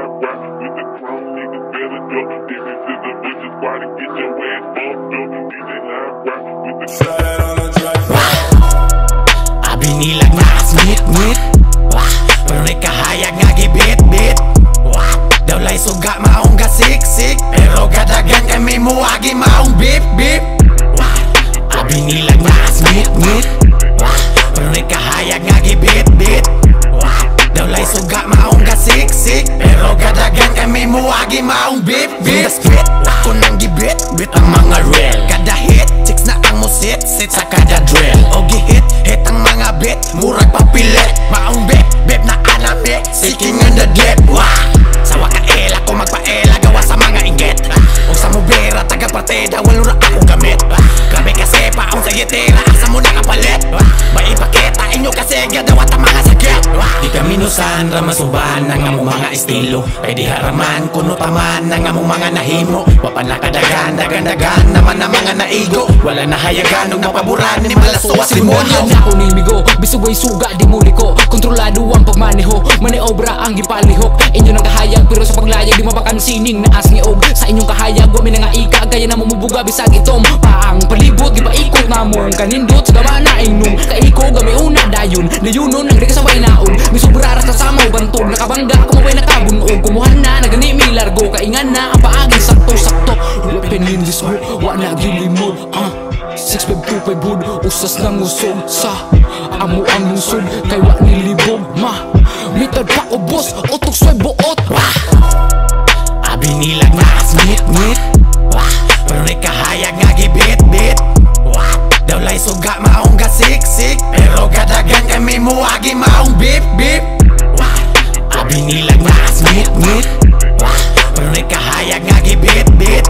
rock with the chrome niggas belly up. This is to the bitches squad to get your ass bumped up. DJ Live rock with the shot on the drive. Abinilag na kasmit-mit, pero may kahayag nga gibit-bit. Dawlay suga maong gasiksik, pero gadagan kami muwagi maong bip-bip. Abinilag na kasmit-mit, pero may kahayag nga gibit-bit. Dawlay suga maong gasiksik, pero gadagan kami muwagi maong bip-bip. Spit, ako nang gibit-bit ang mga real. Kada hit, chicks na ang musit, sit sa kada drill. O gihit, hit ang mga bit, murag papilit. Maong bip-bip na anami, seeking on the dip. Sawa ka ela ko magpaela, gawa sa mga inggit. O sa mubera, taga-partida, walo na akong gamit. Grabe kasi paong sa gitira, asa mo nakapalit. Maipakita inyo kasi gadawat ang mga sakit. Di kami nusan, ramasuban ang among mga estilo. Kay di haraman, kuno taman ang among mga nahimo. Wapan na kadagan, dagan-dagan naman ang mga naigo. Wala na hayagan, og mapaboran ni malastuwas limonyo. Na ako nimigo, bisugay suga di muliko. Kontrolado ang pagmaneho, maniobra ang gipalihok. Inyo nang kahayag, pero sa paglayag di mabakan sining na asniog. Sa inyong kahayag, wami na nga ika, gaya na mumubuga bisag itom. Paang palibot, di ba ikot namong kanindot sa gama na inom. Kaiko, gami una dayon, layunon ang rekasabay naon. Misubraras na samaw, bantog, nakabangga, kumabay nakabunog. Kumuhan na, naganimi largo, kaingan na ang paaging sakto-sakto. Peninlis mo, wala gilimod 6525 bud, usas ng usog sa amo ang lungsod. Kay wa nilibog, mitad pa ubos, utok soy buot. Abinilag na kasmit-mit, pero may kahayag nga gibit-bit. Dawlay suga maong gasiksik, pero gadagan kami muwagi maong bip-bip. Abinilag na kasmit-mit, pero may kahayag nga gibit-bit.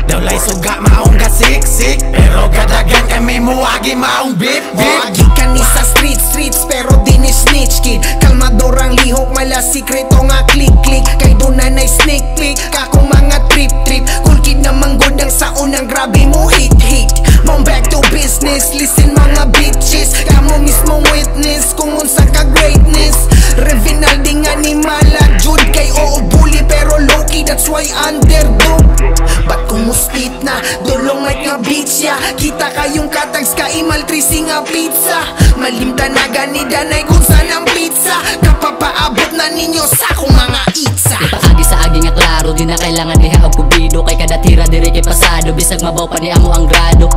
Dawlay suga maong gasiksik, pero gadagan kami muwagi maong bip-bip. Gikan ni sa streets, pero di ni snitch kid. Kalmador ang lihok, mala sikreto nga click-click. Kay doon na sneak peek, kakong mga trip-trip. Cool kid na manggodang sa unang grabe mo hit-hit. Mom back to business, listen mga bitches. Kamo mismo witness kung unsa ka greatness. Revinal di nga ni mala jud, kay oo bully pero low-key, that's why underdog. Ba't kumuspit na, dulong like nga beach ya. Kita kayong katags ka imaltrisi nga pizza. Malimta na ganida na kung saan ang pizza. Kapapaabot na ninyo sa akong mga itza. Ipaagi sa agi nga klaro, di na kailangan diha og kubido. Kay kada tira diri kay pasado, bisag mabaw pa ni amo ang grado.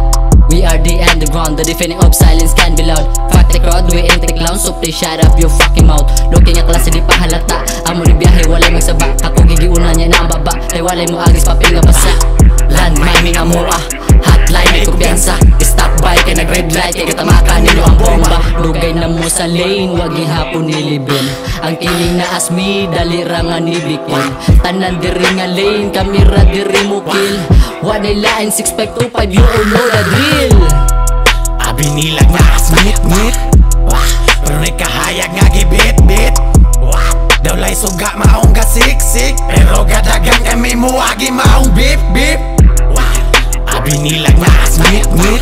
We are the underground, the defending of silence can be loud. Fuck the crowd, we ain't the clown, so please shut up your fucking mouth. Looking at klase di pahalata, amo ni biyahe walay magsaba. Ako gigiuna niya na ang baba, kay walay mo agis papel nga basa. Landmine nga mo hotline may kumpiyansa. Stop by kay nag-red light, kay katamakan ninyo ang bomba. Dugay na mo sa lane, wag hapon nilibin. Ang kiling na asmi, dali ra nga nibikin. Tanan diri nga lane, kamera diri mo kill. Wanay line, 6525, you all know the drill. Abinilag na kasmit-mit, pero may kahayag nga gibit-bit. Dawlay suga maong gasiksik, pero gadagan kami muwagi maong bip-bip. Abinilag na kasmit-mit,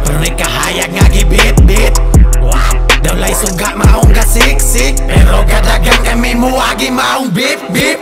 pero may kahayag nga gibit-bit. Dawlay suga maong gasiksik, pero gadagan kami muwagi maong bip-bip.